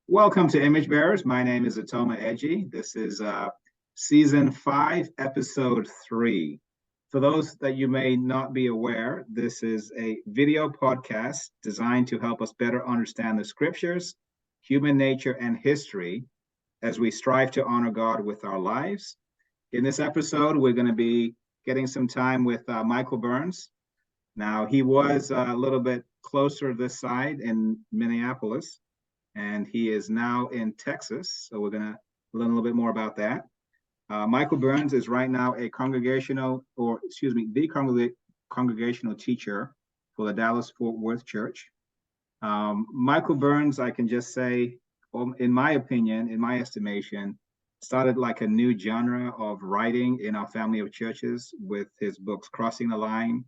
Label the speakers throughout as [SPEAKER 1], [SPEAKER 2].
[SPEAKER 1] Welcome to Image Bearers. My name is Otoma Edje. This is season 5, episode 3. For those that you may not be aware, this is a video podcast designed to help us better understand the scriptures, human nature, and history as we strive to honor God with our lives. In this episode, we're going to be getting some time with Michael Burns. Now, he was a little bit closer this side in Minneapolis, and he is now in Texas. So we're going to learn a little bit more about that. Michael Burns is right now the congregational teacher for the Dallas-Fort Worth Church. Michael Burns, I can just say, in my opinion, in my estimation, started like a new genre of writing in our family of churches with his books Crossing the Line,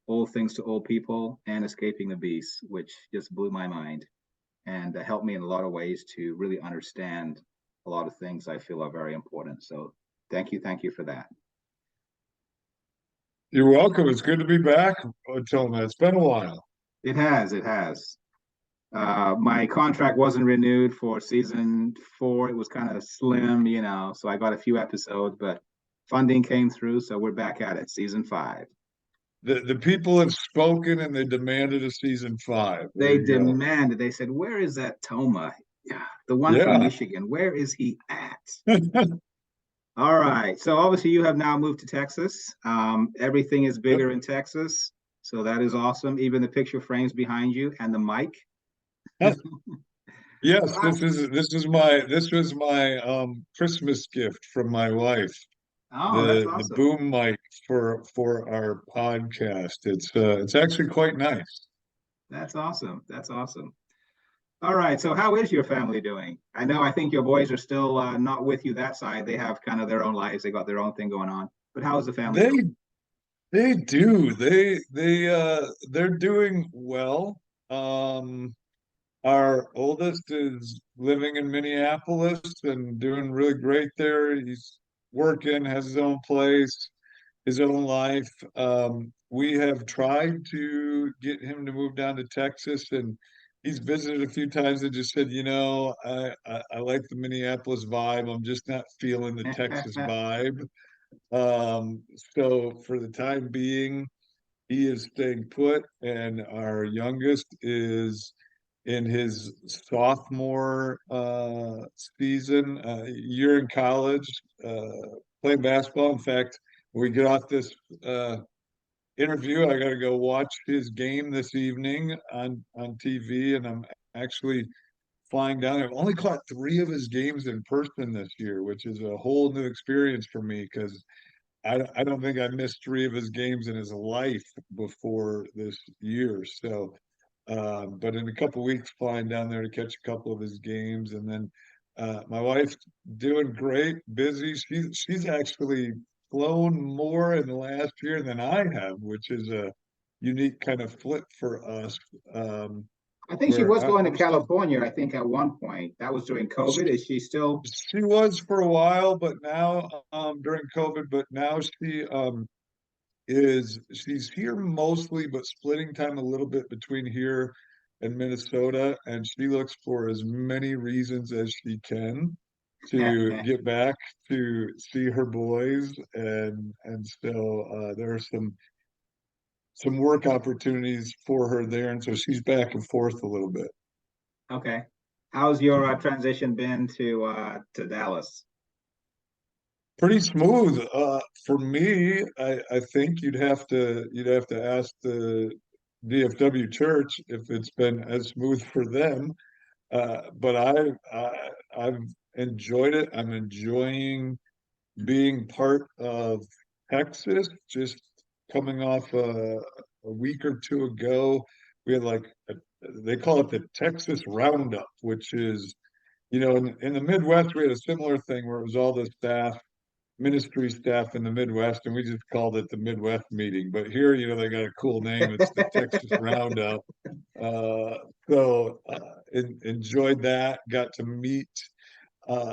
[SPEAKER 1] All Things to All People, and Escaping the Beast, which just blew my mind and helped me in a lot of ways to really understand a lot of things I feel are very important. So thank you for that.
[SPEAKER 2] You're welcome. It's good to be back, Otoma. It's been a while.
[SPEAKER 1] It has. My contract wasn't renewed for season 4. It was kind of slim, so I got a few episodes, but funding came through, so we're back at it, season 5.
[SPEAKER 2] The people have spoken and they demanded a season 5.
[SPEAKER 1] They demanded. They said, "Where is that Toma? The one from Michigan. Where is he at?" All right. So obviously you have now moved to Texas. Everything is bigger in Texas, so that is awesome. Even the picture frames behind you and the mic.
[SPEAKER 2] Yes, this was my Christmas gift from my wife.
[SPEAKER 1] Oh, that's awesome.
[SPEAKER 2] The boom mic for our podcast. It's actually quite nice.
[SPEAKER 1] That's awesome. All right. So how is your family doing? I think your boys are still not with you that side. They have kind of their own lives. They got their own thing going on. But how is the family doing?
[SPEAKER 2] They do. They're doing well. Our oldest is living in Minneapolis and doing really great there. He's working, has his own place, his own life. We have tried to get him to move down to Texas, and he's visited a few times and just said, I like the Minneapolis vibe. I'm just not feeling the Texas vibe. So for the time being, he is staying put, and our youngest is in his sophomore season, year in college, playing basketball. In fact, when we get off this interview, I got to go watch his game this evening on TV, and I'm actually flying down. I've only caught 3 of his games in person this year, which is a whole new experience for me because I don't think I missed 3 of his games in his life before this year. So, but in a couple of weeks, flying down there to catch a couple of his games, and then my wife's doing great, busy. She's actually flown more in the last year than I have, which is a unique kind of flip for us.
[SPEAKER 1] I think she was going to California, I think, at one point. That was during COVID. Is she still?
[SPEAKER 2] She was for a while, but now during COVID, but now she's here mostly, but splitting time a little bit between here and Minnesota, and she looks for as many reasons as she can to get back to see her boys, and so there are some work opportunities for her there, and so she's back and forth a little bit.
[SPEAKER 1] Okay. How's your transition been to Dallas?
[SPEAKER 2] Pretty smooth. For me, I think you'd have to ask the DFW church if it's been as smooth for them. But I've enjoyed it. I'm enjoying being part of Texas. Just coming off a week or 2 ago, we had they call it the Texas Roundup, which is, in the Midwest, we had a similar thing where it was all the ministry staff in the Midwest, and we just called it the Midwest meeting. But here, they got a cool name. It's the Texas Roundup. Enjoyed that. Got to meet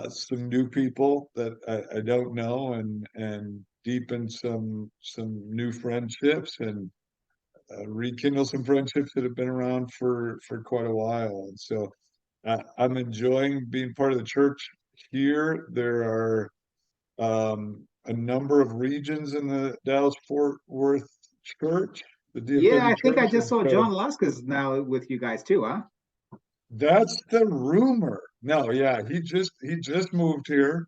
[SPEAKER 2] some new people that I don't know, and deepen some new friendships. And rekindle some friendships that have been around for quite a while. And so I'm enjoying being part of the church here. There are a number of regions in the Dallas-Fort Worth church, the
[SPEAKER 1] Yeah,
[SPEAKER 2] DFW
[SPEAKER 1] I think I
[SPEAKER 2] church.
[SPEAKER 1] just
[SPEAKER 2] And
[SPEAKER 1] saw
[SPEAKER 2] so
[SPEAKER 1] John Lusk is now with you guys too, huh?
[SPEAKER 2] that's the rumor. No, yeah, he just moved here.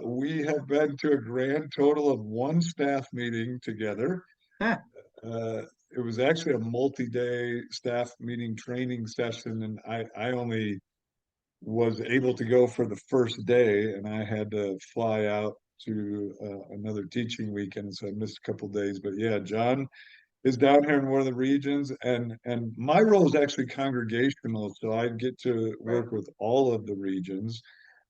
[SPEAKER 2] We have been to a grand total of one staff meeting together.
[SPEAKER 1] Huh.
[SPEAKER 2] Uh, it was actually a multi-day staff meeting training session, and I only was able to go for the first day, and I had to fly out to another teaching weekend, so I missed a couple days. But yeah, John is down here in one of the regions, and my role is actually congregational, so I get to
[SPEAKER 1] Right.
[SPEAKER 2] work with all of the regions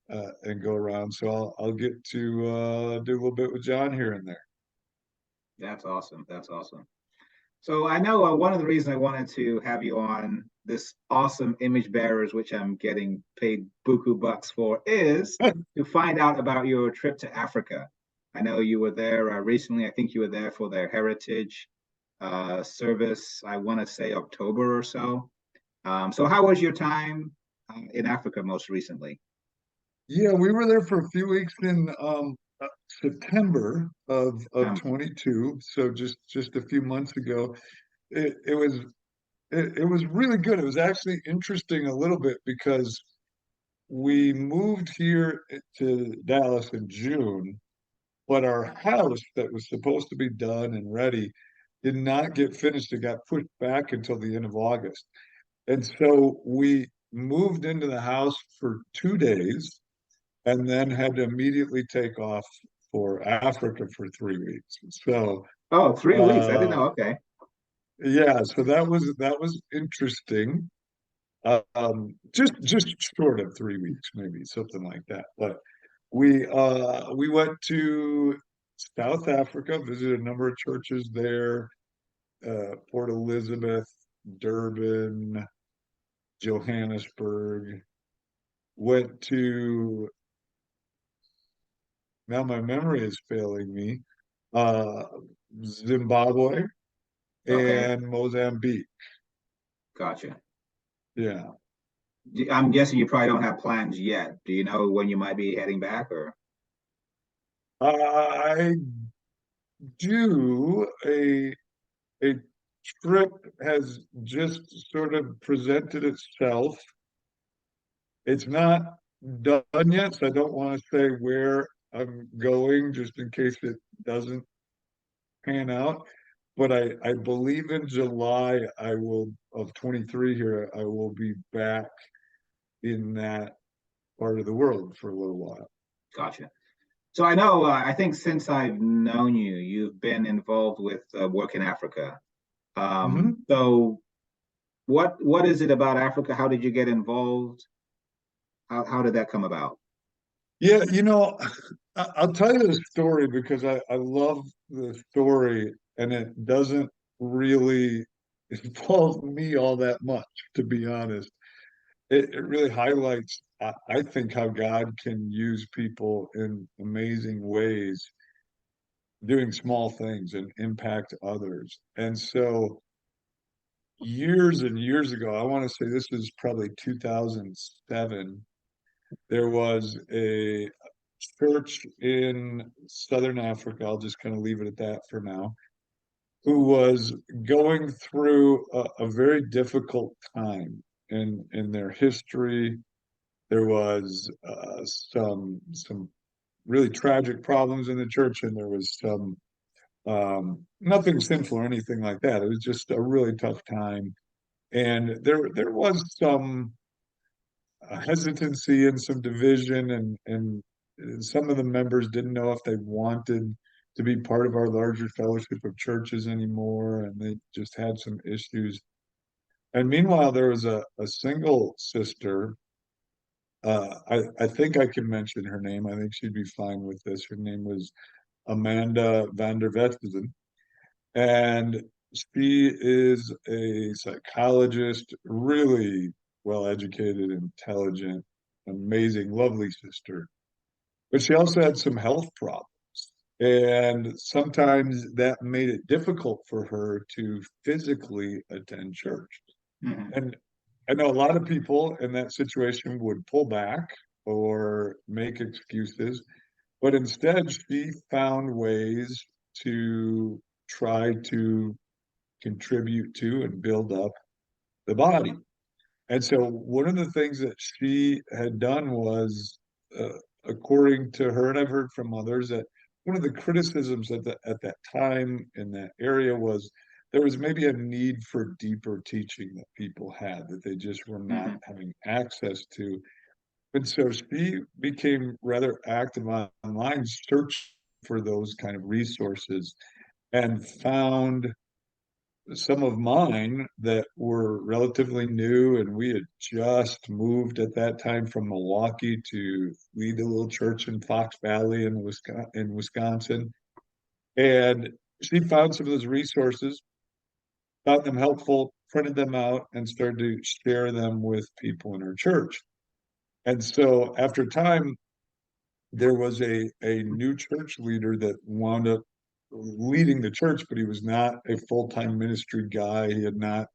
[SPEAKER 2] and go around. So I'll get to do a little bit with John here and there.
[SPEAKER 1] That's awesome. That's awesome. So I know one of the reasons I wanted to have you on this awesome image bearers, which I'm getting paid buku bucks for, is to find out about your trip to Africa. I know you were there recently. I think you were there for their heritage service. I want to say October or so. So how was your time in Africa most recently?
[SPEAKER 2] Yeah, we were there for a few weeks in September of
[SPEAKER 1] Um,
[SPEAKER 2] 22, so just a few months ago. It was it was really good. It was actually interesting a little bit because we moved here to Dallas in June, but our house that was supposed to be done and ready did not get finished. It got pushed back until the end of August. And so we moved into the house for 2 days and then had to immediately take off for Africa for 3 weeks. So
[SPEAKER 1] oh, 3 weeks. I didn't
[SPEAKER 2] uh
[SPEAKER 1] know. Okay.
[SPEAKER 2] yeah, so that was interesting. Just short of 3 weeks, maybe something like that. But we went to South Africa, visited a number of churches there, Port Elizabeth, Durban, Johannesburg. Went to, now my memory is failing me, uh, Zimbabwe
[SPEAKER 1] Okay.
[SPEAKER 2] and Mozambique.
[SPEAKER 1] Gotcha.
[SPEAKER 2] Yeah.
[SPEAKER 1] I'm guessing you probably don't have plans yet. Do you know when you might be heading back or?
[SPEAKER 2] I do a trip has just sort of presented itself. It's not done yet, so I don't want to say where I'm going just in case it doesn't pan out. But I believe in July I will of 23 here, I will be back in that part of the world for a little while.
[SPEAKER 1] Gotcha. So I know, I think since I've known you, you've been involved with work in Africa.
[SPEAKER 2] Hmm.
[SPEAKER 1] So what is it about Africa? How did you get involved? How did that come about?
[SPEAKER 2] Yeah, I'll tell you the story because I love the story and it doesn't really involve me all that much, to be honest. It really highlights, I think, how God can use people in amazing ways, doing small things and impact others. And so years and years ago, I want to say this was probably 2007, there was a church in Southern Africa, I'll just kind of leave it at that for now, who was going through a very difficult time in their history. There was some really tragic problems in the church, and there was some nothing sinful or anything like that. It was just a really tough time, and there was some hesitancy and some division, and some of the members didn't know if they wanted to be part of our larger fellowship of churches anymore, and they just had some issues. And meanwhile, there was a single sister. I think I can mention her name. I think she'd be fine with this. Her name was Amanda van der Vesten, and she is a psychologist, really well educated, intelligent, amazing, lovely sister. But she also had some health problems. And sometimes that made it difficult for her to physically attend church.
[SPEAKER 1] Mhm.
[SPEAKER 2] And I know a lot of people in that situation would pull back or make excuses, but instead she found ways to try to contribute to and build up the body. And so one of the things that she had done was, according to her, and I've heard from others, that one of the criticisms at that time in that area was there was maybe a need for deeper teaching that people had that they just were not
[SPEAKER 1] Mhm.
[SPEAKER 2] having access to. And so she became rather active online, search for those kind of resources, and found some of mine that were relatively new, and we had just moved at that time from Milwaukee to lead a little church in Fox Valley in Wisconsin. And she found some of those resources, found them helpful, printed them out, and started to share them with people in her church. And so after time, there was a new church leader that wound up leading the church, but he was not a full-time ministry guy. He had not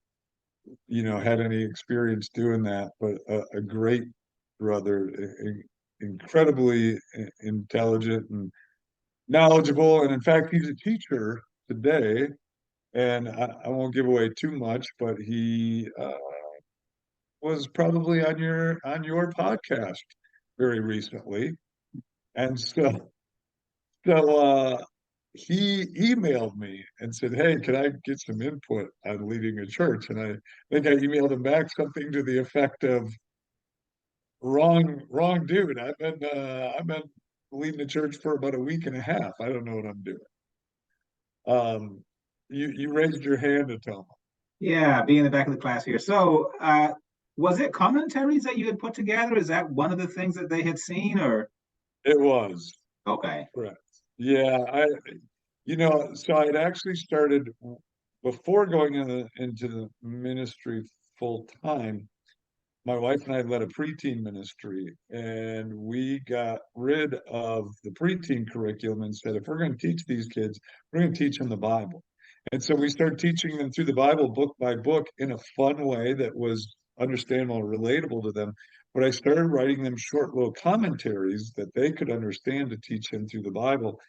[SPEAKER 2] had any experience doing that, but a great brother, incredibly intelligent and knowledgeable. And in fact, he's a teacher today. And I won't give away too much, but he was probably on your podcast very recently. And so he emailed me and said, "Hey, can I get some input on leading a church?" And I think I emailed him back something to the effect of, "Wrong dude. I've been leading a church for about a week and a half. I don't know what I'm doing." You raised your hand, Otoma.
[SPEAKER 1] Yeah, be in the back of the class here. So, was it commentaries that you had put together? Is that one of the things that they had seen, or
[SPEAKER 2] It was
[SPEAKER 1] okay?
[SPEAKER 2] correct. Yeah, so I had actually started before going into the ministry full time. My wife and I led a preteen ministry, and we got rid of the preteen curriculum and said, if we're going to teach these kids, we're going to teach them the Bible. And so we started teaching them through the Bible book by book in a fun way that was understandable and relatable to them. But I started writing them short little commentaries that they could understand to teach them through the Bible.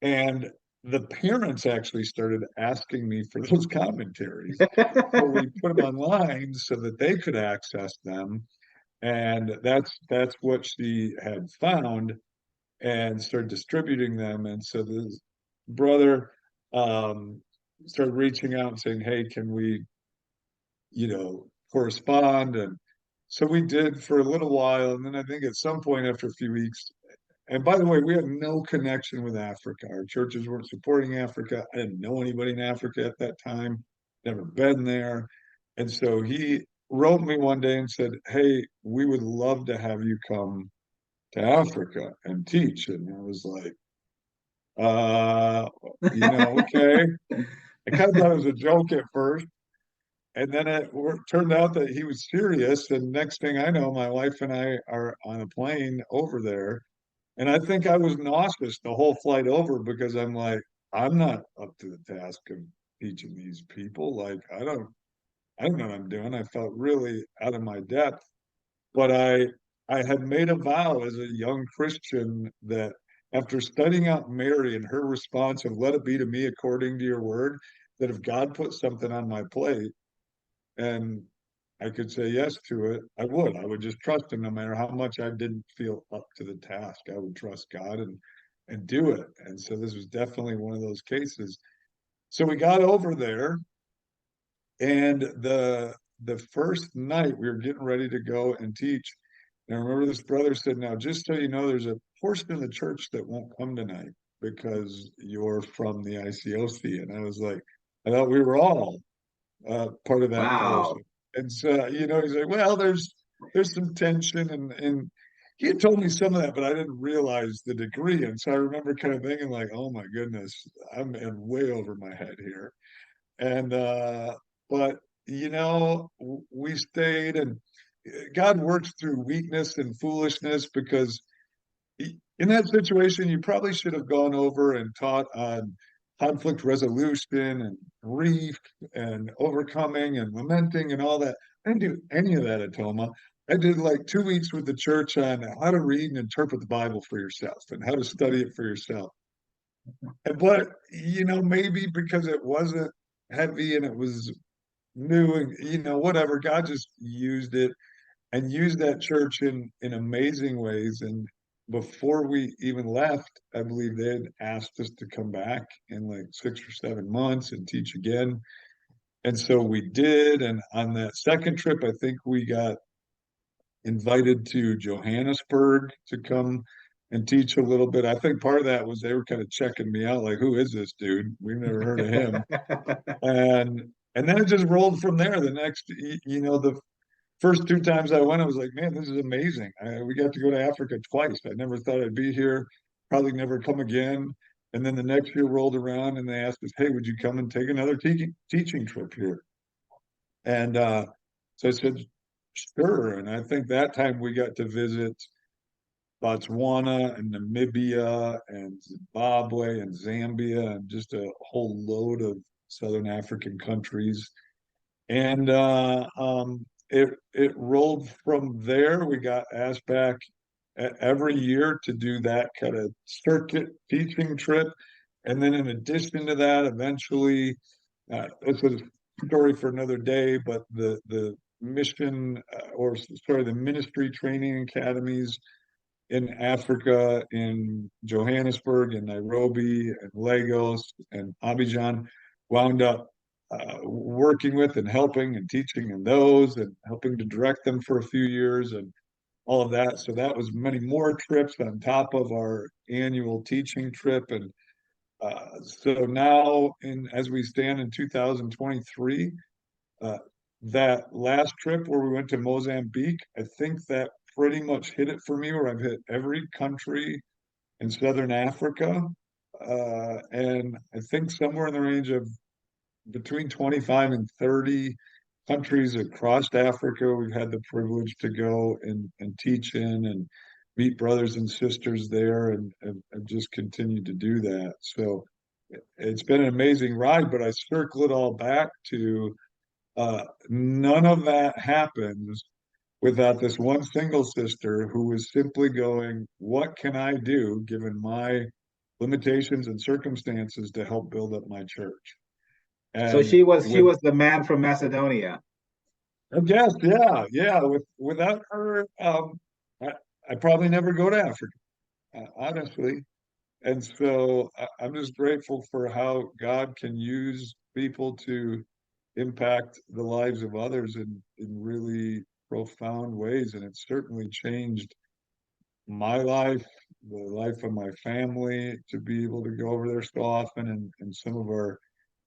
[SPEAKER 2] And the parents actually started asking me for those commentaries. So we put them online so that they could access them, and that's what she had found and started distributing them. And so the brother um, started reaching out and saying, "Hey, can we, correspond?" And so we did for a little while, and then I think at some point after a few weeks. And by the way, we had no connection with Africa. Our churches weren't supporting Africa. I didn't know anybody in Africa at that time, never been there. And so he wrote me one day and said, "Hey, we would love to have you come to Africa and teach." And I was like, uh, okay. I kind of thought it was a joke at first. And then it turned out that he was serious. And next thing I know, my wife and I are on a plane over there. And I think I was nauseous the whole flight over because I'm like, I'm not up to the task of teaching these people. Like, I don't know what I'm doing. I felt really out of my depth. But I had made a vow as a young Christian that after studying out Mary and her response of "Let it be to me according to your word," that if God put something on my plate and I could say yes to it, I would. I would just trust him no matter how much I didn't feel up to the task. I would trust God and do it. And so this was definitely one of those cases. So we got over there, and the first night we were getting ready to go and teach. And I remember this brother said, "Now, just so you know, there's a portion of the church that won't come tonight because you're from the ICOC." And I was like, I thought we were all part of that
[SPEAKER 1] Wow.
[SPEAKER 2] fellowship. And so, he's like, "Well, there's some tension," and he had told me some of that, but I didn't realize the degree. And so I remember kind of thinking like, "Oh my goodness, I'm in way over my head here." And but we stayed, and God works through weakness and foolishness because in that situation, you probably should have gone over and taught on conflict resolution and grief and overcoming and lamenting and all that. I didn't do any of that at Toma. I did like 2 weeks with the church on how to read and interpret the Bible for yourself and how to study it for yourself. But, maybe because it wasn't heavy and it was new and, whatever, God just used it and used that church in amazing ways. And before we even left, I believe they had asked us to come back in like 6 or 7 months and teach again. And so we did. And on that second trip, I think we got invited to Johannesburg to come and teach a little bit. I think part of that was they were kind of checking me out, like, who is this dude? We've never heard of him. And then it just rolled from there. The first 2 times I went, I was like, man, this is amazing. We got to go to Africa twice. I never thought I'd be here, probably never come again. And then the next year rolled around and they asked us, hey, would you come and take another teaching trip here? And so I said, sure. And I think that time we got to visit Botswana and Namibia and Zimbabwe and Zambia and just a whole load of Southern African countries. And it rolled from there. We got asked back every year to do that kind of circuit teaching trip. And then in addition to that, eventually, it's a story for another day, but the mission the ministry training academies in Africa, in Johannesburg and Nairobi and Lagos and Abidjan, wound up working with and helping and teaching in those and helping to direct them for a few years and all of that. So that was many more trips on top of our annual teaching trip. And so now, as we stand in 2023, that last trip where we went to Mozambique, I think that pretty much hit it for me, where I've hit every country in Southern Africa. And I think somewhere in the range of between 25 and 30 countries across Africa, we've had the privilege to go and teach in and meet brothers and sisters there and just continue to do that. So it's been an amazing ride, but I circle it all back to none of that happens without this one single sister who was simply going, what can I do given my limitations and circumstances to help build up my church?
[SPEAKER 1] So
[SPEAKER 2] And
[SPEAKER 1] she was the man from Macedonia.
[SPEAKER 2] I guess, yeah. Without her, I probably never go to Africa, honestly. And so I'm just grateful for how God can use people to impact the lives of others in really profound ways. And it's certainly changed my life, the life of my family, to be able to go over there so often, and some of our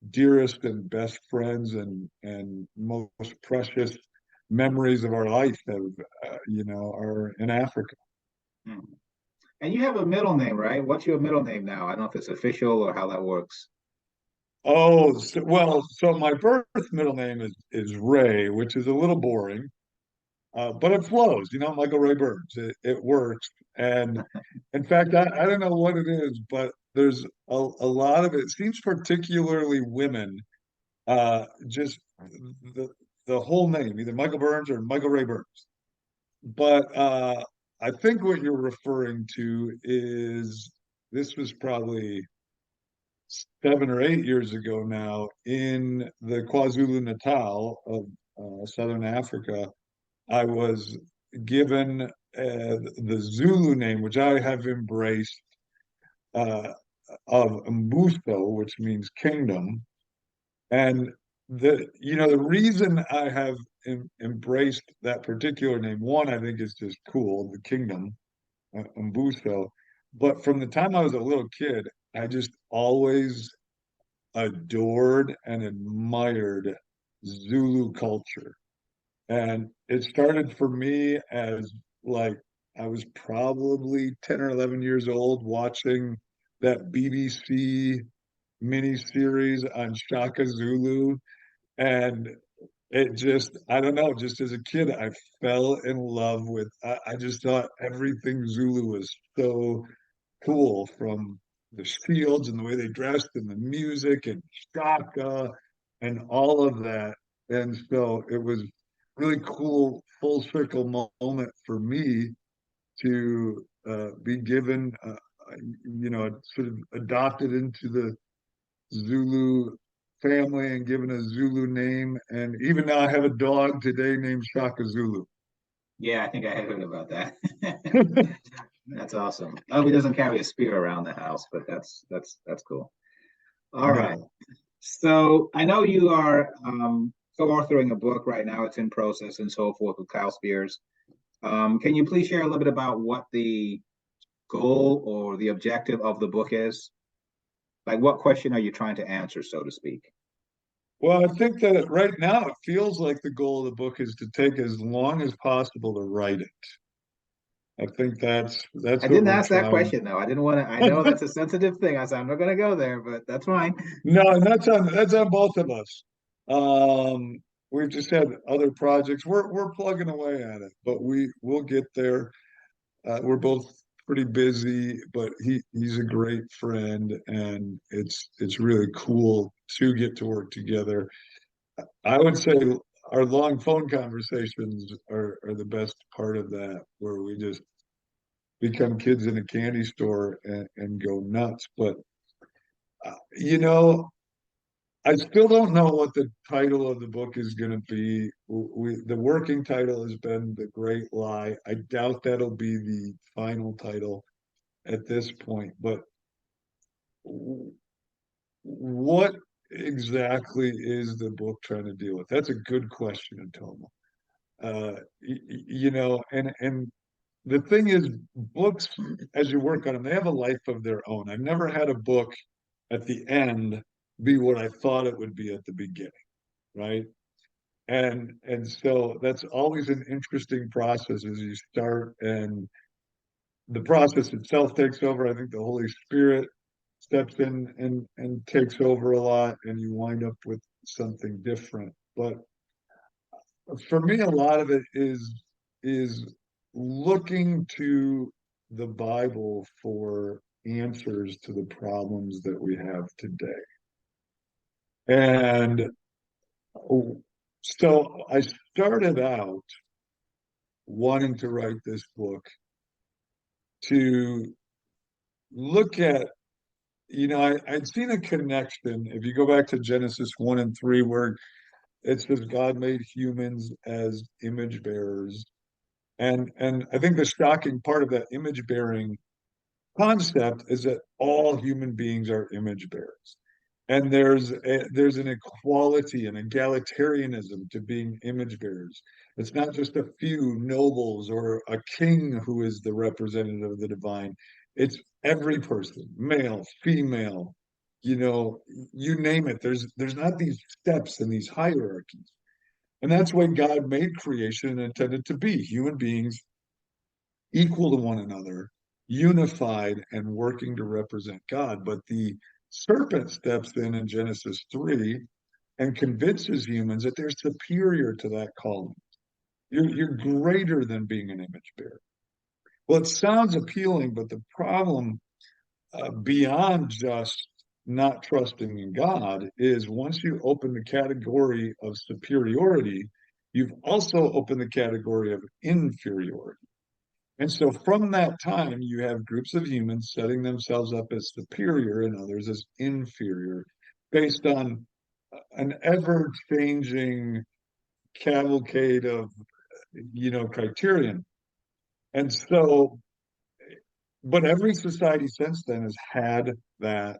[SPEAKER 2] dearest and best friends and most precious memories of our life have, are in Africa.
[SPEAKER 1] Hmm. And you have a middle name, right? What's your middle name now? I don't know if it's official or how that works.
[SPEAKER 2] Oh, so my birth middle name is Ray, which is a little boring, but it flows. Michael Ray Burns. It works. And in fact, I don't know what it is, but there's a lot of it. It seems particularly women, just the whole name, either Michael Burns or Michael Ray Burns. But I think what you're referring to is this was probably 7 or 8 years ago now in the KwaZulu-Natal of Southern Africa. I was given the Zulu name, which I have embraced, uh, of Mbuso, which means kingdom. And the reason I have embraced that particular name, one, I think is just cool, the kingdom, Mbuso. But from the time I was a little kid, I just always adored and admired Zulu culture. And it started for me as like I was probably 10 or 11 years old watching that BBC miniseries on Shaka Zulu. And it just, I don't know, just as a kid, I fell in love with, I just thought everything Zulu was so cool, from the shields and the way they dressed and the music and Shaka and all of that. And so it was really cool, full circle moment for me to be given, sort of adopted into the Zulu family and given a Zulu name. And even now I have a dog today named Shaka Zulu.
[SPEAKER 1] Yeah, I think I had heard about that. That's awesome. Oh, he doesn't carry a spear around the house, but that's cool. All right.
[SPEAKER 2] No.
[SPEAKER 1] So I know you are co-authoring a book right now. It's in process and so forth with Kyle Spears. Can you please share a little bit about what the goal or the objective of the book is? Like, what question are you trying to answer, so to speak?
[SPEAKER 2] Well, I think that right now it feels like the goal of the book is to take as long as possible to write it. I think that's
[SPEAKER 1] I
[SPEAKER 2] what
[SPEAKER 1] didn't
[SPEAKER 2] we're
[SPEAKER 1] ask that
[SPEAKER 2] trying.
[SPEAKER 1] question though. I didn't want to. I know that's a sensitive thing. I said I'm not going to go there, but that's fine.
[SPEAKER 2] No, and that's on both of us. Um, we've just had other projects. We're plugging away at it, but we'll get there. We're both pretty busy, but he's a great friend, and it's really cool to get to work together. I would say our long phone conversations are the best part of that, where we just become kids in a candy store and go nuts. But you know, I still don't know what the title of the book is going to be. The working title has been The Great Lie. I doubt that'll be the final title at this point. But what exactly is the book trying to deal with? That's a good question, Otoma. And the thing is, books, as you work on them, they have a life of their own. I've never had a book at the end be what I thought it would be at the beginning, right? And so that's always an interesting process as you start, and the process itself takes over. I think the Holy Spirit steps in and takes over a lot, and you wind up with something different. But for me, a lot of it is looking to the Bible for answers to the problems that we have today. And so I started out wanting to write this book to look at, I'd seen a connection. If you go back to Genesis 1 and 3, where it says God made humans as image bearers. And I think the shocking part of that image bearing concept is that all human beings are image bearers. And there's an equality and egalitarianism to being image bearers. It's not just a few nobles or a king who is the representative of the divine. It's every person, male, female, you name it. There's not these steps and these hierarchies. And that's why God made creation and intended to be human beings equal to one another, unified and working to represent God. But the serpent steps in Genesis 3 and convinces humans that they're superior to that calling. You're greater than being an image bearer. Well, it sounds appealing, but the problem beyond just not trusting in God is once you open the category of superiority, you've also opened the category of inferiority. And so from that time, you have groups of humans setting themselves up as superior and others as inferior based on an ever-changing cavalcade of, criterion. And so, but every society since then has had that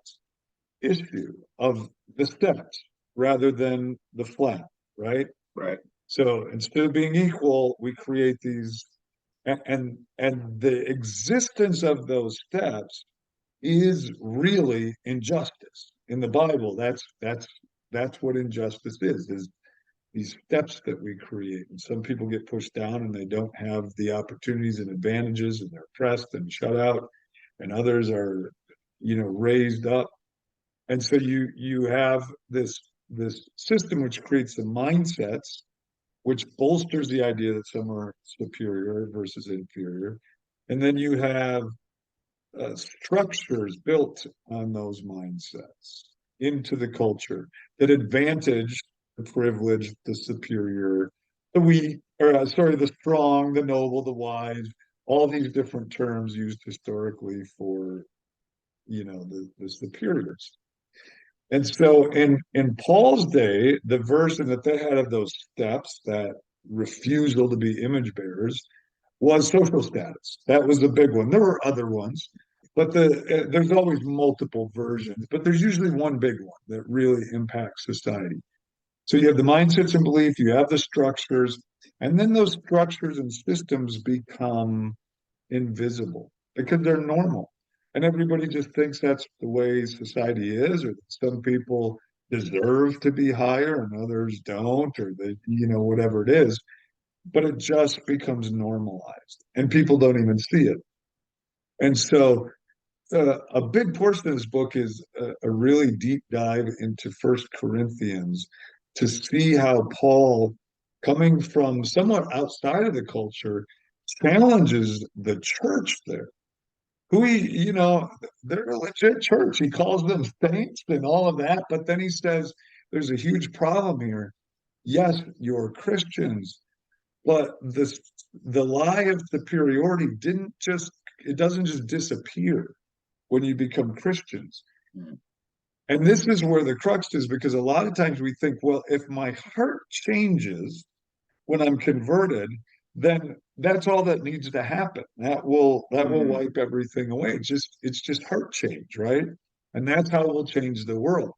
[SPEAKER 2] issue of the steps rather than the flat, right?
[SPEAKER 1] Right.
[SPEAKER 2] So instead of being equal, we create these, and the existence of those steps is really injustice in the Bible. That's what injustice is these steps that we create. And some people get pushed down and they don't have the opportunities and advantages, and they're oppressed and shut out, and others are, raised up. And so you have this system which creates the mindsets, which bolsters the idea that some are superior versus inferior. And then you have structures built on those mindsets into the culture that advantage the privileged, the superior, the weak, or the strong, the noble, the wise, all these different terms used historically for, the superiors. And so in Paul's day, the version that they had of those steps, that refusal to be image bearers, was social status. That was the big one. There were other ones, but there's always multiple versions, but there's usually one big one that really impacts society. So you have the mindsets and belief, you have the structures, and then those structures and systems become invisible because they're normal. And everybody just thinks that's the way society is, or that some people deserve to be higher and others don't, or they, whatever it is. But it just becomes normalized and people don't even see it. And so a big portion of this book is a really deep dive into First Corinthians to see how Paul, coming from somewhat outside of the culture, challenges the church there. They're a legit church. He calls them saints and all of that, but then he says there's a huge problem here. Yes, you're Christians, but the lie of superiority doesn't just disappear when you become Christians. And this is where the crux is, because a lot of times we think, well, if my heart changes when I'm converted, then that's all that needs to happen. That will wipe everything away. It's just heart change, right? And that's how we'll change the world.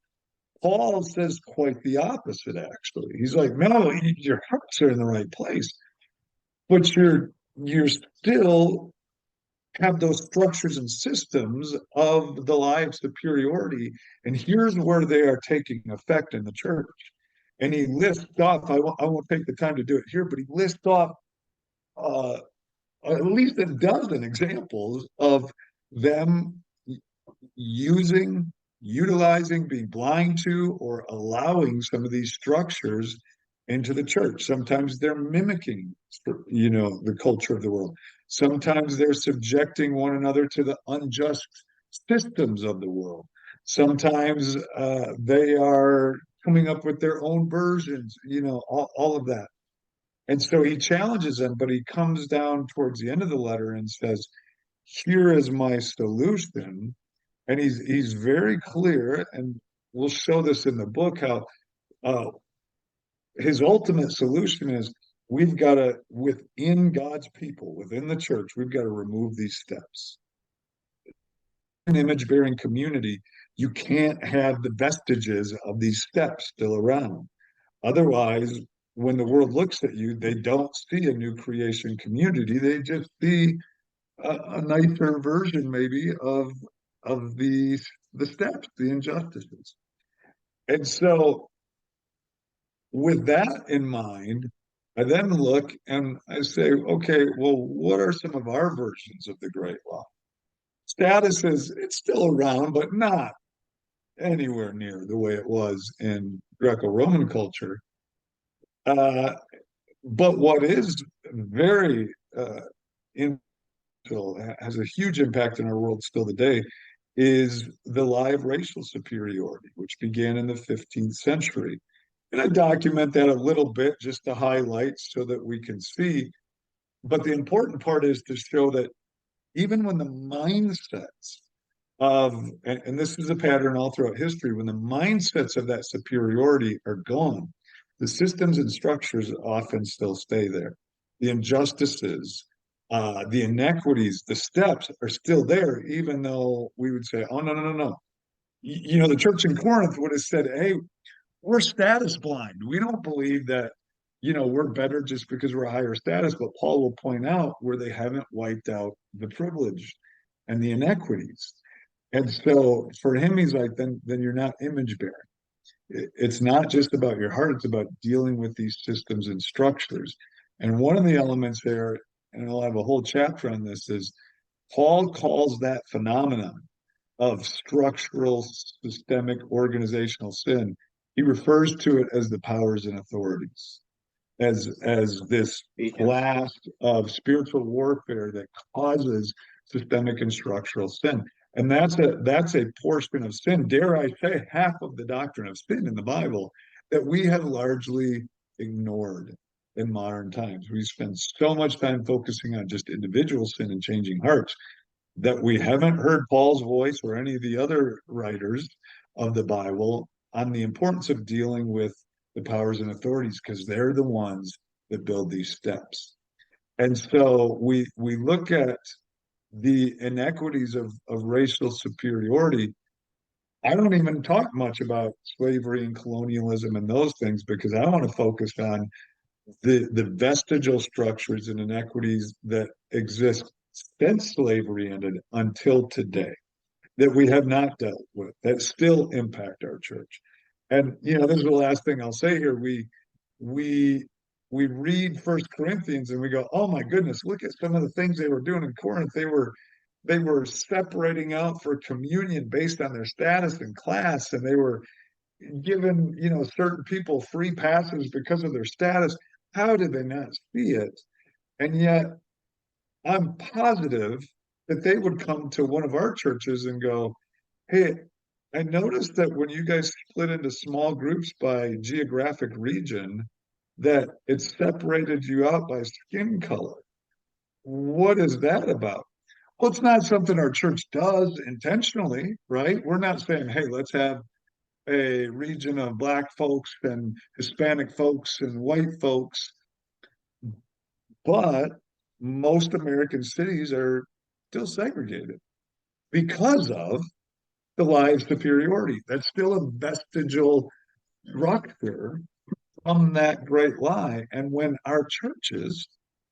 [SPEAKER 2] Paul says quite the opposite, actually. He's like, no, your hearts are in the right place, but you're still have those structures and systems of the lie of superiority. And here's where they are taking effect in the church. And he lists off, I won't take the time to do it here, but he lists off at least a dozen examples of them utilizing, being blind to, or allowing some of these structures into the church. Sometimes they're mimicking, the culture of the world. Sometimes they're subjecting one another to the unjust systems of the world. Sometimes they are coming up with their own versions, all of that. And so he challenges them, but he comes down towards the end of the letter and says, here is my solution. And he's very clear, and we'll show this in the book, how his ultimate solution is we've got to, within God's people, within the church, we've got to remove these steps. In an image-bearing community, you can't have the vestiges of these steps still around. Otherwise, when the world looks at you, they don't see a new creation community. They just see a nicer version, maybe, of the steps, the injustices. And so with that in mind, I then look and I say, okay, well, what are some of our versions of the great law? Status it's still around, but not anywhere near the way it was in Greco-Roman culture. But what is very has a huge impact in our world still today is the lie of racial superiority, which began in the 15th century. And I document that a little bit just to highlight so that we can see. But the important part is to show that even when the mindsets and this is a pattern all throughout history, when the mindsets of that superiority are gone, the systems and structures often still stay there. The injustices, the inequities, the steps are still there, even though we would say, oh, no. The church in Corinth would have said, hey, we're status blind. We don't believe that, we're better just because we're a higher status. But Paul will point out where they haven't wiped out the privilege and the inequities. And so for him, he's like, then you're not image bearing. It's not just about your heart, it's about dealing with these systems and structures. And one of the elements there, and I'll have a whole chapter on this, is Paul calls that phenomenon of structural, systemic, organizational sin. He refers to it as the powers and authorities, as this blast of spiritual warfare that causes systemic and structural sin. And that's a portion of sin, dare I say, half of the doctrine of sin in the Bible that we have largely ignored in modern times. We spend so much time focusing on just individual sin and changing hearts that we haven't heard Paul's voice or any of the other writers of the Bible on the importance of dealing with the powers and authorities, because they're the ones that build these steps. And so we look at the inequities of racial superiority. I don't even talk much about slavery and colonialism and those things, because I want to focus on the vestigial structures and inequities that exist since slavery ended until today, that we have not dealt with, that still impact our church. And this is the last thing I'll say here. We read First Corinthians and we go, oh my goodness, look at some of the things they were doing in Corinth. They were separating out for communion based on their status in class, and they were giving certain people free passes because of their status. How did they not see it? And yet I'm positive that they would come to one of our churches and go, hey, I noticed that when you guys split into small groups by geographic region, that it separated you out by skin color. What is that about? Well, it's not something our church does intentionally, right? We're not saying, hey, let's have a region of Black folks and Hispanic folks and white folks. But most American cities are still segregated because of the lie of superiority. That's still a vestigial rupture from that great lie. And when our churches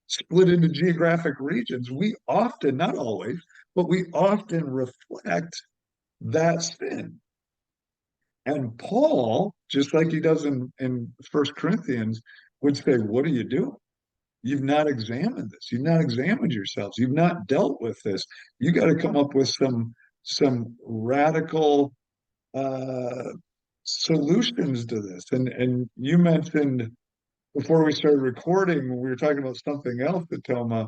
[SPEAKER 2] split into geographic regions, we often, not always, but we often reflect that sin. And Paul, just like he does in 1 Corinthians, would say, what are you doing? You've not examined this. You've not examined yourselves. You've not dealt with this. You got to come up with some radical solutions to this. And you mentioned before we started recording, when we were talking about something else, Otoma,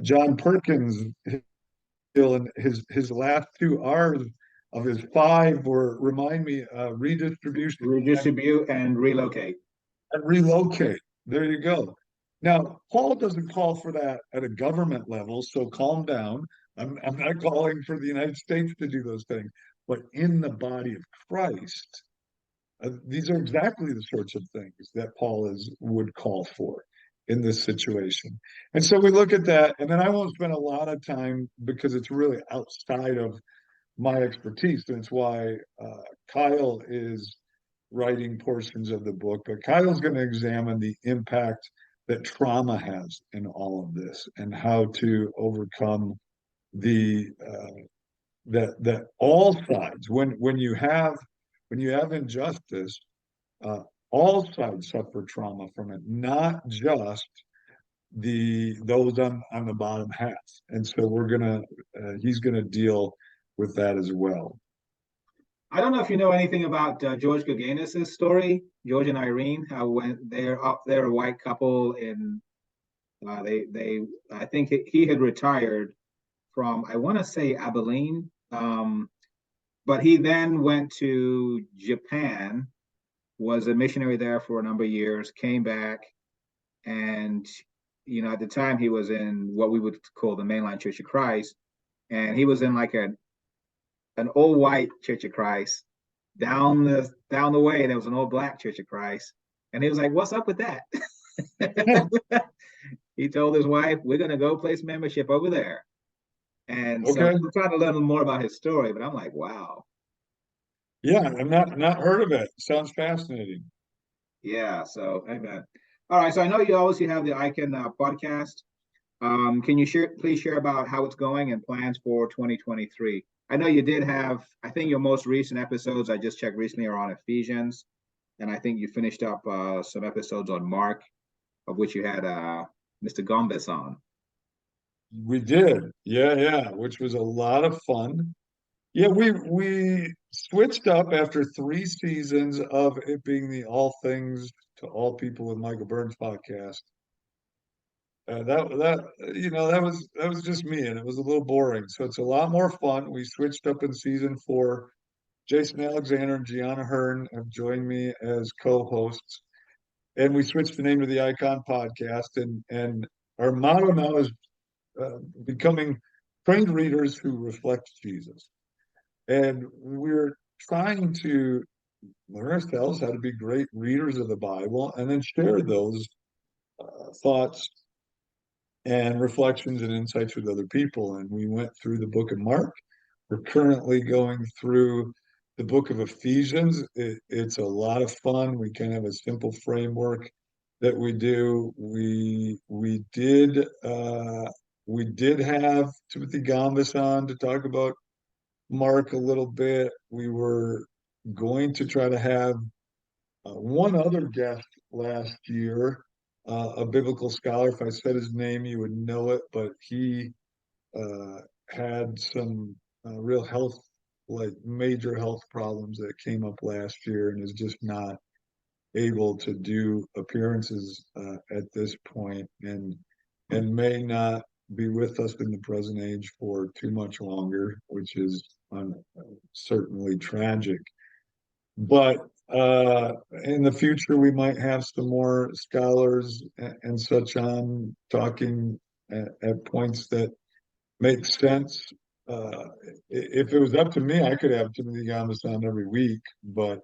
[SPEAKER 2] John Perkins, his last two R's of his five were, remind me,
[SPEAKER 1] redistribute and relocate.
[SPEAKER 2] And relocate. There you go. Now, Paul doesn't call for that at a government level, so calm down. I'm not calling for the United States to do those things, but in the body of Christ, these are exactly the sorts of things that Paul would call for in this situation. And so we look at that, and then I won't spend a lot of time because it's really outside of my expertise. That's why Kyle is writing portions of the book, but Kyle's going to examine the impact that trauma has in all of this and how to overcome that all sides, when you have injustice, all sides suffer trauma from it, not just those on the bottom half. And so he's gonna deal with that as well.
[SPEAKER 1] I don't know if you know anything about George Gaganis' story, George and Irene, how when they're a white couple in I think he had retired from, I want to say, Abilene, but he then went to Japan, was a missionary there for a number of years, came back, and at the time he was in what we would call the mainline Church of Christ, and he was in like an old white Church of Christ. Down the way, there was an old black Church of Christ, and he was like, "What's up with that?" He told his wife, "We're going to go place membership over there." And so I'm trying to learn more about his story, but I'm like, wow.
[SPEAKER 2] Yeah, I've not heard of it. Sounds fascinating.
[SPEAKER 1] Yeah, so amen. All right, so I know you obviously have the Eikon podcast. Can you please share about how it's going and plans for 2023? I know you did have, I think your most recent episodes, I just checked recently, are on Ephesians, and I think you finished up some episodes on Mark, of which you had Mr. Gombes on.
[SPEAKER 2] We did, yeah, which was a lot of fun. Yeah, we switched up after 3 seasons of it being the All Things to All People with Michael Burns podcast. that was just me, and it was a little boring. So it's a lot more fun. We switched up in season 4. Jason Alexander and Gianna Hearn have joined me as co-hosts, and we switched the name to the Eikon Podcast. And our motto now is becoming trained readers who reflect Jesus. And we're trying to learn ourselves how to be great readers of the Bible and then share those thoughts and reflections and insights with other people. And we went through the book of Mark. We're currently going through the book of Ephesians. It's a lot of fun. We kind of have a simple framework that we do. We did have Timothy Gombis on to talk about Mark a little bit. We were going to try to have one other guest last year, a biblical scholar. If I said his name, you would know it, but he had some real health, like major health problems that came up last year and is just not able to do appearances at this point, and may not be with us in the present age for too much longer, which is certainly tragic. But in the future, we might have some more scholars and such on talking at points that make sense. If it was up to me, I could have Timothy Gombis on every week, but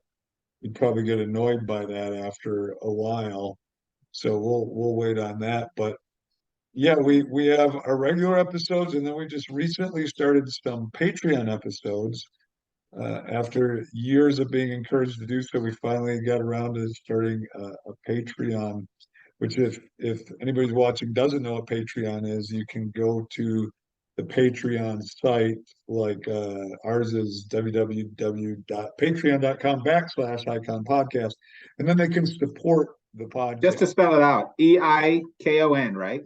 [SPEAKER 2] you'd probably get annoyed by that after a while. So we'll wait on that. But yeah, we have our regular episodes, and then we just recently started some Patreon episodes. After years of being encouraged to do so, we finally got around to starting a Patreon, which if anybody's watching doesn't know what Patreon is, you can go to the Patreon site, like ours is www.patreon.com/Eikon Podcast. And then they can support the podcast.
[SPEAKER 1] Just to spell it out, Eikon, right?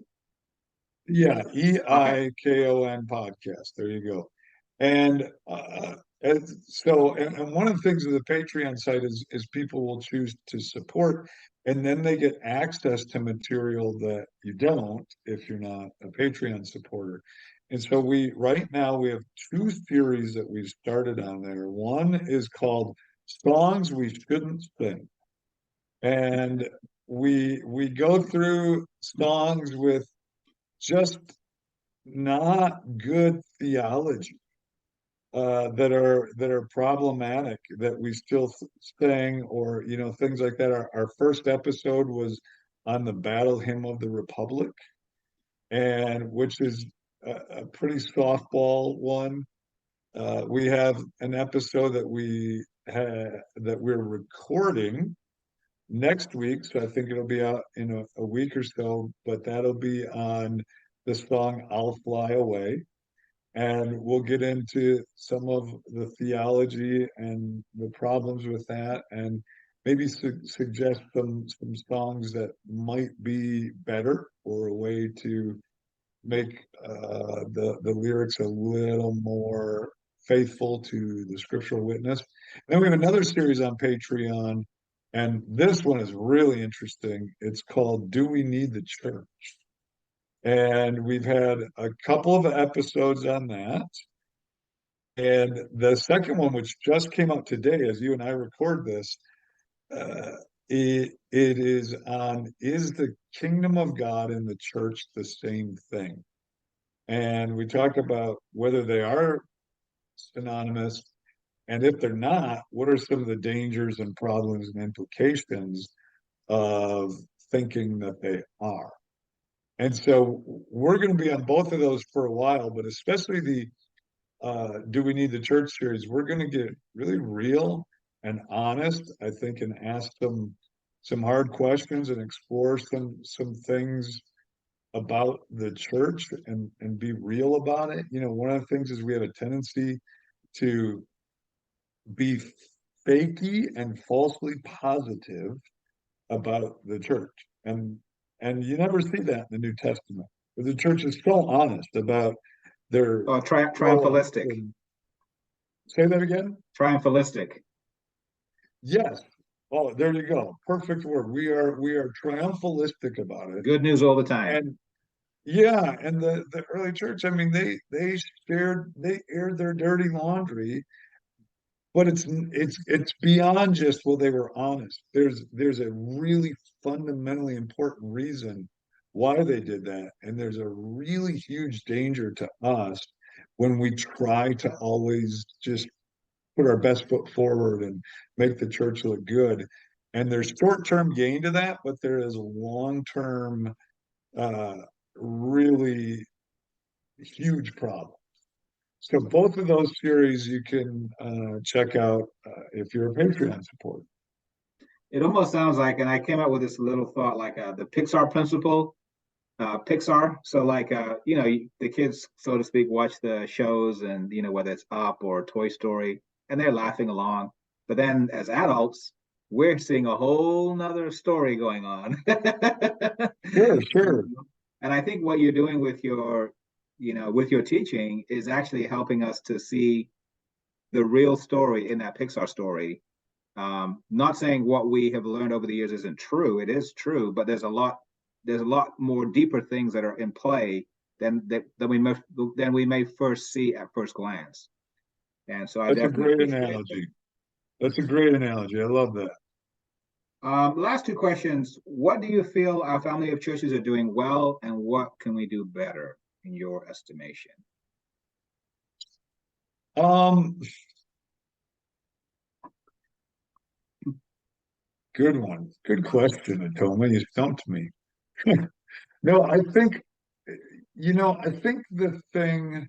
[SPEAKER 2] Yeah, Eikon Podcast. There you go. And one of the things of the Patreon site is people will choose to support, and then they get access to material that you don't if you're not a Patreon supporter. And so right now we have 2 series that we've started on there. One is called Songs We Shouldn't Sing. And we go through songs with just not good theology. That are problematic that we still sing, or things like that. Our first episode was on the Battle Hymn of the Republic, and which is a pretty softball one. We have an episode that we're recording next week, so I think it'll be out in a week or so. But that'll be on the song "I'll Fly Away." And we'll get into some of the theology and the problems with that, and maybe suggest some songs that might be better, or a way to make the lyrics a little more faithful to the scriptural witness. And then we have another series on Patreon, and this one is really interesting. It's called "Do We Need the Church?" And we've had a couple of episodes on that. And the second one, which just came out today as you and I record this, it is on, is the kingdom of God and the church the same thing? And we talk about whether they are synonymous, and if they're not, what are some of the dangers and problems and implications of thinking that they are? And so we're going to be on both of those for a while, but especially the Do We Need the Church series, we're going to get really real and honest, I think, and ask some hard questions and explore some things about the church, and be real about it. One of the things is we have a tendency to be fakey and falsely positive about the church. And you never see that in the New Testament. But the church is so honest about their
[SPEAKER 1] triumphalistic.
[SPEAKER 2] Say that again?
[SPEAKER 1] Triumphalistic.
[SPEAKER 2] Yes. Oh, there you go. Perfect word. We are triumphalistic about it.
[SPEAKER 1] Good news all the time.
[SPEAKER 2] Yeah, and the early church, I mean, they aired their dirty laundry, but it's beyond just, well, they were honest. There's a really fundamentally important reason why they did that, and there's a really huge danger to us when we try to always just put our best foot forward and make the church look good. And there's short-term gain to that, but there is long-term, uh, really huge problem. So both of those series you can check out if you're a Patreon supporter.
[SPEAKER 1] It almost sounds like, and I came up with this little thought, like the Pixar principle, Pixar. So like, the kids, so to speak, watch the shows, and whether it's Up or Toy Story, and they're laughing along. But then as adults, we're seeing a whole nother story going on.
[SPEAKER 2] Sure, sure.
[SPEAKER 1] And I think what you're doing with your teaching is actually helping us to see the real story in that Pixar story. Not saying what we have learned over the years isn't true. It is true, but there's a lot more deeper things that are in play than we may first see at first glance. And so I
[SPEAKER 2] That's a
[SPEAKER 1] definitely
[SPEAKER 2] great
[SPEAKER 1] appreciate it.
[SPEAKER 2] analogy. That's a great analogy. I love that.
[SPEAKER 1] Last two questions. What do you feel our family of churches are doing well, and what can we do better in your estimation?
[SPEAKER 2] Um, Good one. Good question, Otoma. You stumped me. No, I think the thing,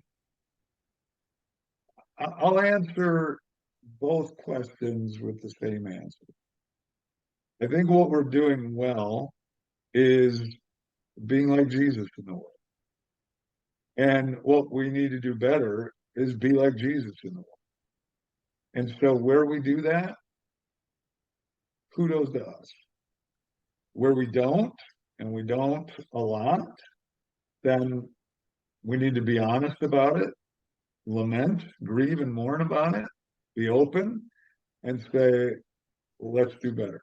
[SPEAKER 2] I'll answer both questions with the same answer. I think what we're doing well is being like Jesus in the world. And what we need to do better is be like Jesus in the world. And so where we do that, kudos to us. Where we don't, and we don't a lot, then we need to be honest about it, lament, grieve, and mourn about it, be open, and say, let's do better.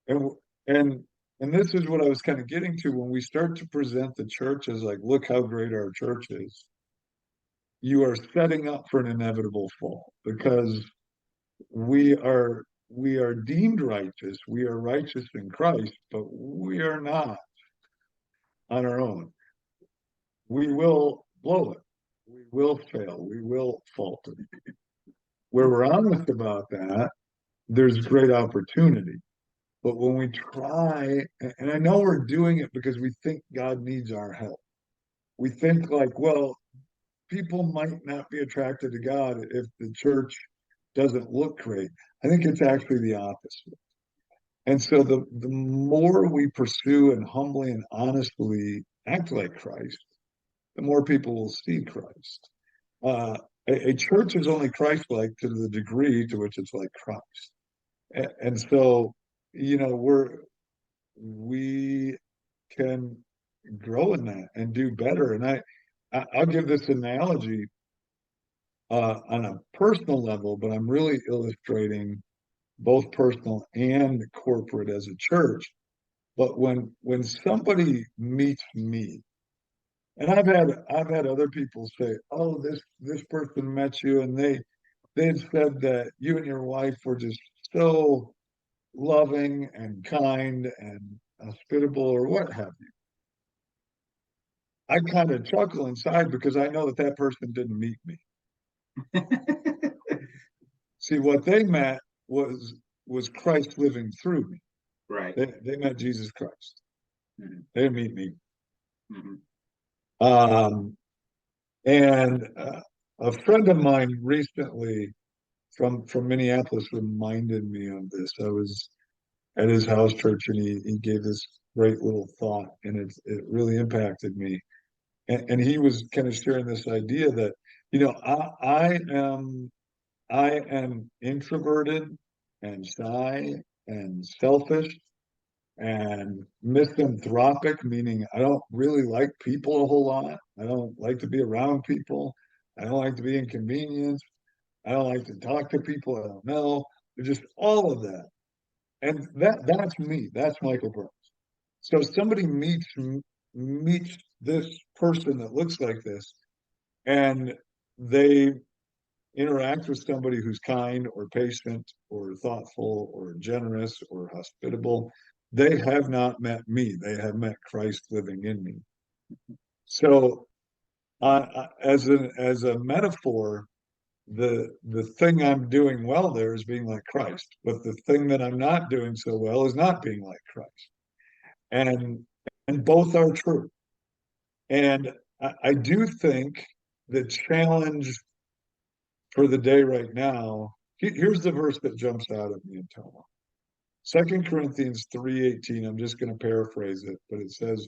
[SPEAKER 2] And and and this is what I was kind of getting to when we start to present the church as like, look how great our church is. You are setting up for an inevitable fall because we are deemed righteous. We are righteous in Christ, but we are not on our own. We will blow it. We will fail. We will falter. Where we're honest about that, there's great opportunity. But when we try, and I know we're doing it because we think God needs our help. We think like, well, people might not be attracted to God if the church doesn't look great. I think it's actually the opposite. And so the more we pursue and humbly and honestly act like Christ, the more people will see Christ. Uh, a church is only Christ-like to the degree to which it's like Christ. And so, we can grow in that and do better. And I'll give this analogy on a personal level, but I'm really illustrating both personal and corporate as a church. But when somebody meets me, and I've had other people say, "Oh, this person met you, and they said that you and your wife were just so loving and kind and hospitable, or what have you." I kind of chuckle inside because I know that that person didn't meet me. See, what they met was Christ living through me.
[SPEAKER 1] Right.
[SPEAKER 2] They met Jesus Christ.
[SPEAKER 1] Mhm.
[SPEAKER 2] They didn't meet me.
[SPEAKER 1] Mhm.
[SPEAKER 2] Um, and a friend of mine recently from Minneapolis reminded me of this. I was at his house church, and he gave this great little thought, and it really impacted me. And he was kind of sharing this idea that, I am introverted and shy and selfish and misanthropic, meaning I don't really like people a whole lot. I don't like to be around people. I don't like to be inconvenienced. I don't like to talk to people I don't know. Just all of that. And that's me. That's Michael Burns. So if somebody meets this person that looks like this, and they interact with somebody who's kind or patient or thoughtful or generous or hospitable, they have not met me. They have met Christ living in me. So, as a metaphor, the thing I'm doing well there is being like Christ, but the thing that I'm not doing so well is not being like Christ, and both are true. And I do think the challenge for the day right now, here's the verse that jumps out at me in Toma. 2 Corinthians 3:18, I'm just going to paraphrase it, but it says,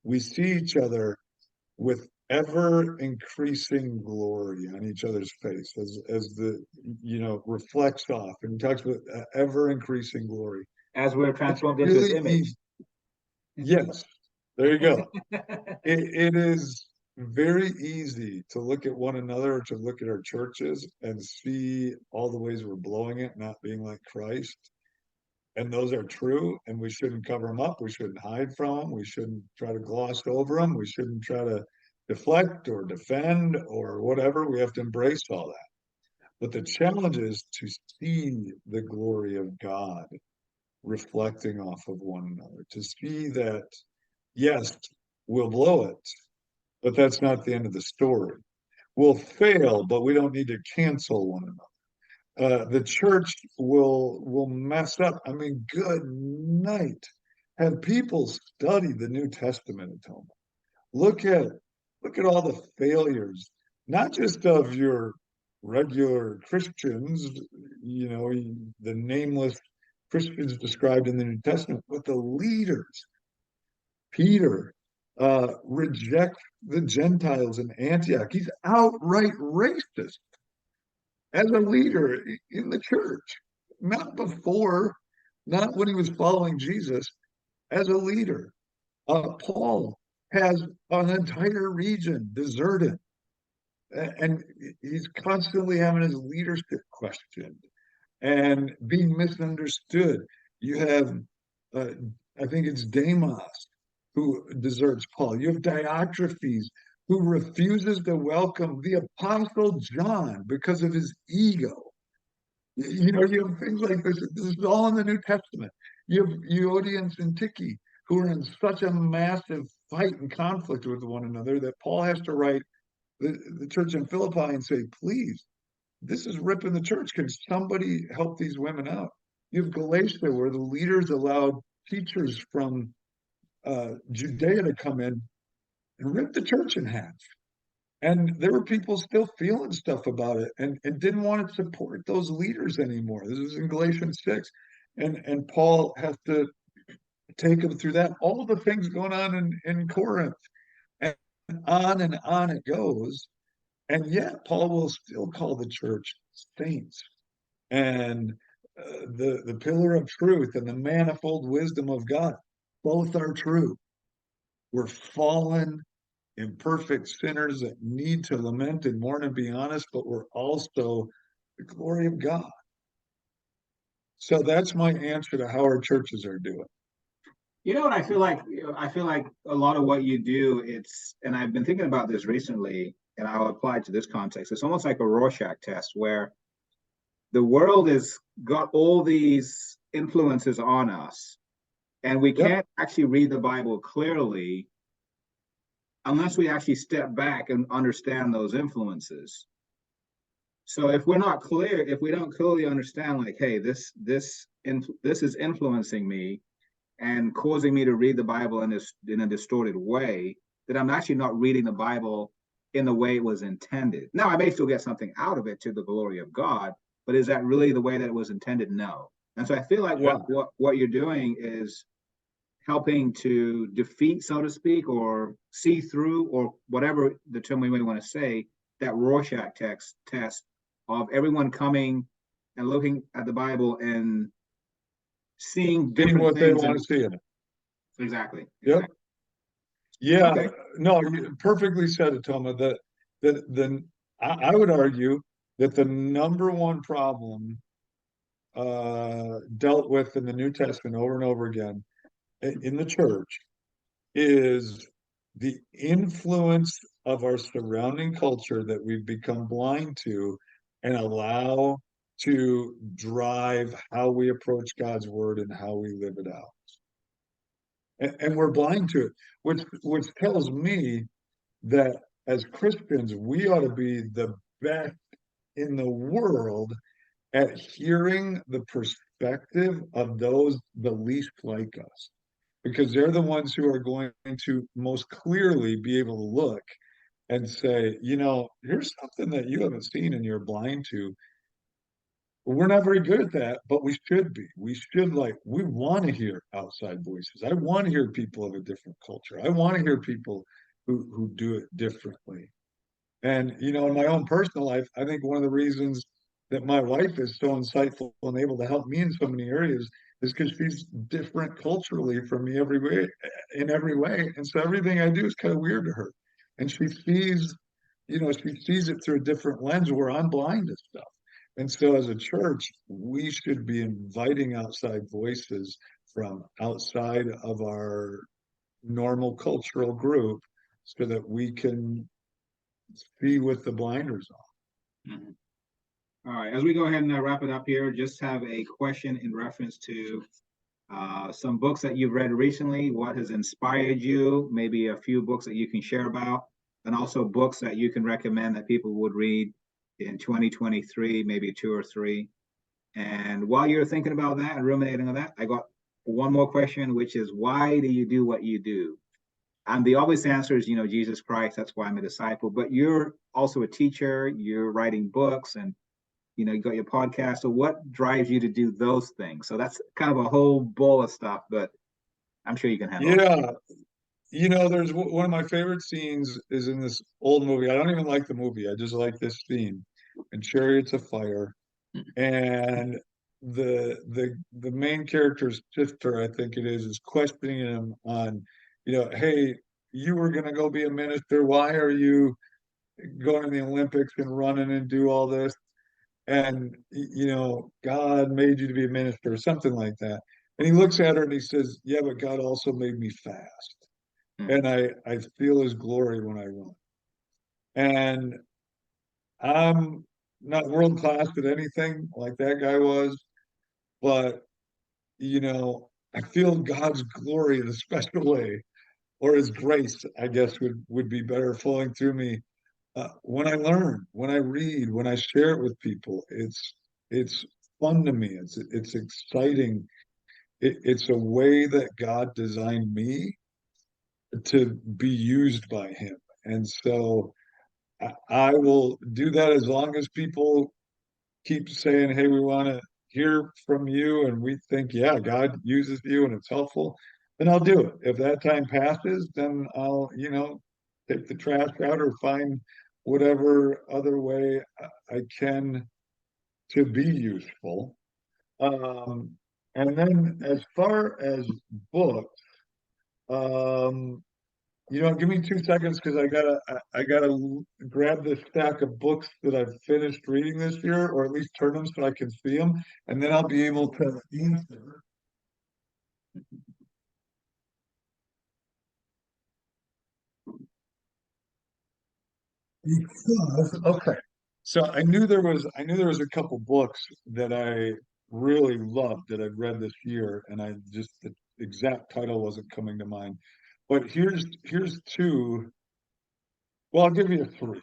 [SPEAKER 2] we see each other with ever increasing glory on each other's face as the, reflects off, and talks about ever increasing glory.
[SPEAKER 1] As we're transformed into his image.
[SPEAKER 2] Yes, there you go. It is very easy to look at one another, to look at our churches and see all the ways we're blowing it, not being like Christ. And those are true, and we shouldn't cover them up. We shouldn't hide from them. We shouldn't try to gloss over them. We shouldn't try to deflect or defend or whatever. We have to embrace all that. But the challenge is to see the glory of God reflecting off of one another, to see that, yes, we'll blow it, but that's not the end of the story. We'll fail, but we don't need to cancel one another. The church will mess up. I mean, good night. Have people study the New Testament, Otoma. Look at all the failures, not just of your regular Christians, the nameless Christians described in the New Testament, but the leaders. Peter rejects the Gentiles in Antioch. He's outright racist as a leader in the church, not before, not when he was following Jesus, as a leader. Paul has an entire region deserted, and he's constantly having his leadership questioned and being misunderstood. You have, I think it's Demas who deserts Paul. You have Diotrephes who refuses to welcome the Apostle John because of his ego. You have things like this. This is all in the New Testament. You have Euodia and Syntyche who are in such a massive fight and conflict with one another that Paul has to write the church in Philippi and say, please, this is ripping the church. Can somebody help these women out? You have Galatia, where the leaders allowed teachers from Judea to come in and rip the church in half. And there were people still feeling stuff about it and didn't want to support those leaders anymore. This is in Galatians 6. And Paul has to take them through that. All the things going on in Corinth. And on it goes. And yet Paul will still call the church saints. And the pillar of truth and the manifold wisdom of God, both are true. We're fallen, imperfect sinners that need to lament and mourn and be honest, but we're also the glory of God. So that's my answer to how our churches are doing.
[SPEAKER 1] What I feel like? I feel like a lot of what you do, and I've been thinking about this recently, and I'll apply it to this context. It's almost like a Rorschach test where the world has got all these influences on us, and we can't actually read the Bible clearly unless we actually step back and understand those influences. So if we're not clear, if we don't clearly understand, like, hey, this is influencing me and causing me to read the Bible in a distorted way, then I'm actually not reading the Bible in the way it was intended. Now, I may still get something out of it to the glory of God, but is that really the way that it was intended? No. And so I feel like what you're doing is helping to defeat, so to speak, or see through, or whatever the term we may want to say, that Rorschach test of everyone coming and looking at the Bible and seeing different
[SPEAKER 2] what
[SPEAKER 1] things
[SPEAKER 2] they want to see in it.
[SPEAKER 1] Exactly.
[SPEAKER 2] Yep.
[SPEAKER 1] Exactly.
[SPEAKER 2] Yeah.
[SPEAKER 1] Okay.
[SPEAKER 2] No, you perfectly said it, Toma. I would argue that the number one problem dealt with in the New Testament over and over again in the church is the influence of our surrounding culture that we've become blind to and allow to drive how we approach God's word and how we live it out. And we're blind to it, which tells me that as Christians, we ought to be the best in the world at hearing the perspective of those the least like us, because they're the ones who are going to most clearly be able to look and say, here's something that you haven't seen and you're blind to. We're not very good at that, but we should be. We want to hear outside voices. I want to hear people of a different culture. I want to hear people who do it differently. And, in my own personal life, I think one of the reasons that my wife is so insightful and able to help me in so many areas is because she's different culturally from me in every way. And so everything I do is kind of weird to her. And she sees it through a different lens where I'm blind to stuff. And so as a church, we should be inviting outside voices from outside of our normal cultural group so that we can see with the blinders on.
[SPEAKER 1] Mhm. All right, as we go ahead and wrap it up here, just have a question in reference to some books that you've read recently. What has inspired you? Maybe a few books that you can share about, and also books that you can recommend that people would read in 2023, maybe two or three. And while you're thinking about that and ruminating on that, I got one more question, which is, why do you do what you do? And the obvious answer is, Jesus Christ. That's why I'm a disciple. But you're also a teacher. You're writing books, and you got your podcast. So what drives you to do those things? So that's kind of a whole bowl of stuff, but I'm sure you can handle it.
[SPEAKER 2] Yeah. There's one of my favorite scenes is in this old movie. I don't even like the movie. I just like this scene in Chariots of Fire. And the main character's sister, I think it is questioning him on, hey, you were gonna go be a minister. Why are you going to the Olympics and running and do all this? And God made you to be a minister or something like that. And he looks at her and he says, yeah, but God also made me fast. And I feel his glory when I run. And I'm not world class at anything like that guy was, but I feel God's glory in a special way, or his grace, I guess would be better flowing through me when I learn, when I read, when I share it with people. It's fun to me. It's exciting. It's a way that God designed me to be used by him. And so I will do that as long as people keep saying, hey, we want to hear from you. And we think, yeah, God uses you and it's helpful, then I'll do it. If that time passes, then I'll, take the trash out or find whatever other way I can to be useful. Um, and then as far as books, um, give me 2 seconds because I gotta grab this stack of books that I've finished reading this year, or at least turn them so I can see them, and then I'll be able to answer. Okay, so I knew there was a couple books that I really loved that I'd read this year, and the exact title wasn't coming to mind. But here's two. Well, I'll give you three,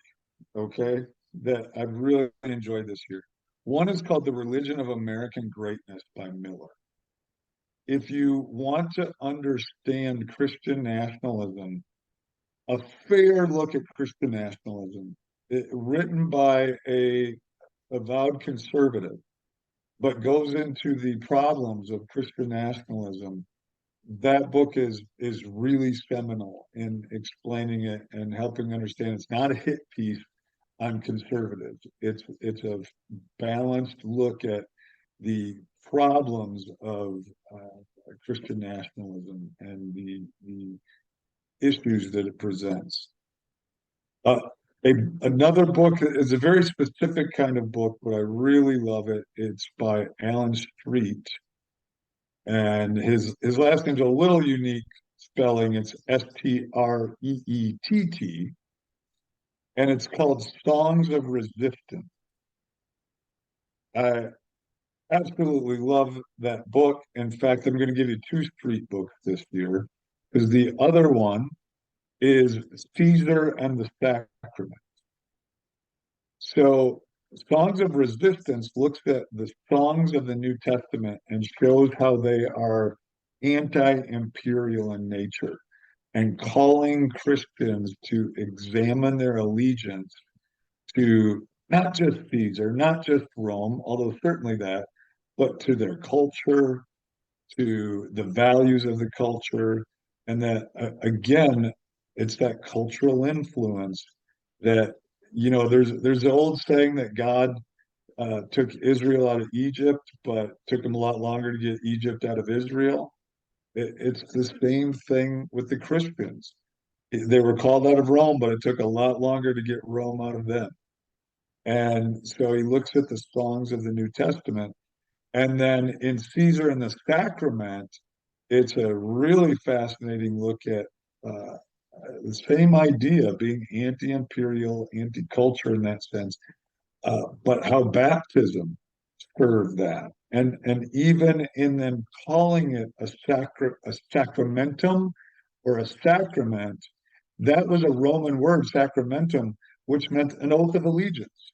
[SPEAKER 2] okay, that I've really enjoyed this year. One is called The Religion of American Greatness by Miller. If you want to understand Christian nationalism, a fair look at Christian nationalism, written by a avowed conservative, but goes into the problems of Christian nationalism, that book is really seminal in explaining it and helping understand it's not a hit piece on conservatives. It's a balanced look at the problems of Christian nationalism and the issues that it presents. Uh, Another book is a very specific kind of book, but I really love it. It's by Alan Street, and his last name's a little unique, spelling. It's Streett, and it's called Songs of Resistance. I absolutely love that book. In fact, I'm going to give you two street books this year, because the other one is Caesar and the Sacrament. So Songs of Resistance looks at the songs of the New Testament and shows how they are anti-imperial in nature, and calling Christians to examine their allegiance to not just Caesar, not just Rome, although certainly that, but to their culture, to the values of the culture, and that again, it's that cultural influence that, there's the old saying that God took Israel out of Egypt, but took him a lot longer to get Egypt out of Israel. It's the same thing with the Christians. They were called out of Rome, but it took a lot longer to get Rome out of them. And so he looks at the songs of the New Testament. And then in Caesar and the Sacrament, it's a really fascinating look at the same idea, being anti-imperial, anti-culture in that sense, but how baptism served that. And even in them calling it a sacramentum or a sacrament, that was a Roman word, sacramentum, which meant an oath of allegiance.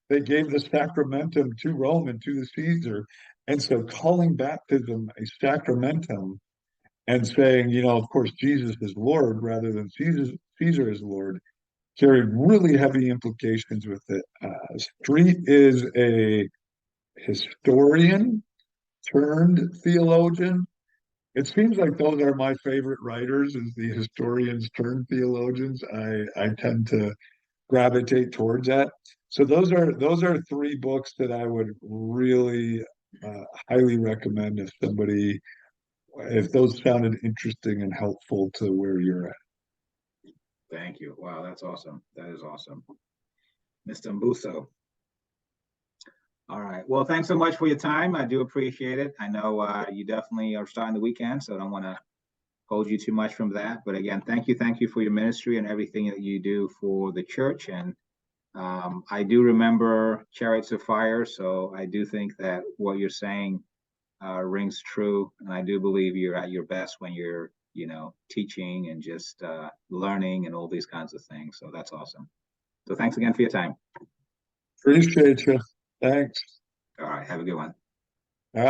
[SPEAKER 2] They gave the sacramentum to Rome and to the Caesar. And so calling baptism a sacramentum and saying, of course, Jesus is Lord rather than Caesar is Lord, carried really heavy implications with it. Street is a historian turned theologian. It seems like those are my favorite writers, is the historians turned theologians. I tend to gravitate towards that. So those are three books that I would really highly recommend if those sounded interesting and helpful to where you're at.
[SPEAKER 1] Thank you. Wow, that's awesome. That is awesome. Mr. Mbuso. All right. Well, thanks so much for your time. I do appreciate it. I know you definitely are starting the weekend, so I don't want to hold you too much from that. But again, thank you for your ministry and everything that you do for the church. And I do remember Chariots of Fire, so I do think that what you're saying rings true. And I do believe you're at your best when you're, teaching and just learning and all these kinds of things. So that's awesome. So thanks again for your time.
[SPEAKER 2] Appreciate you. Thanks.
[SPEAKER 1] All right. Have a good one.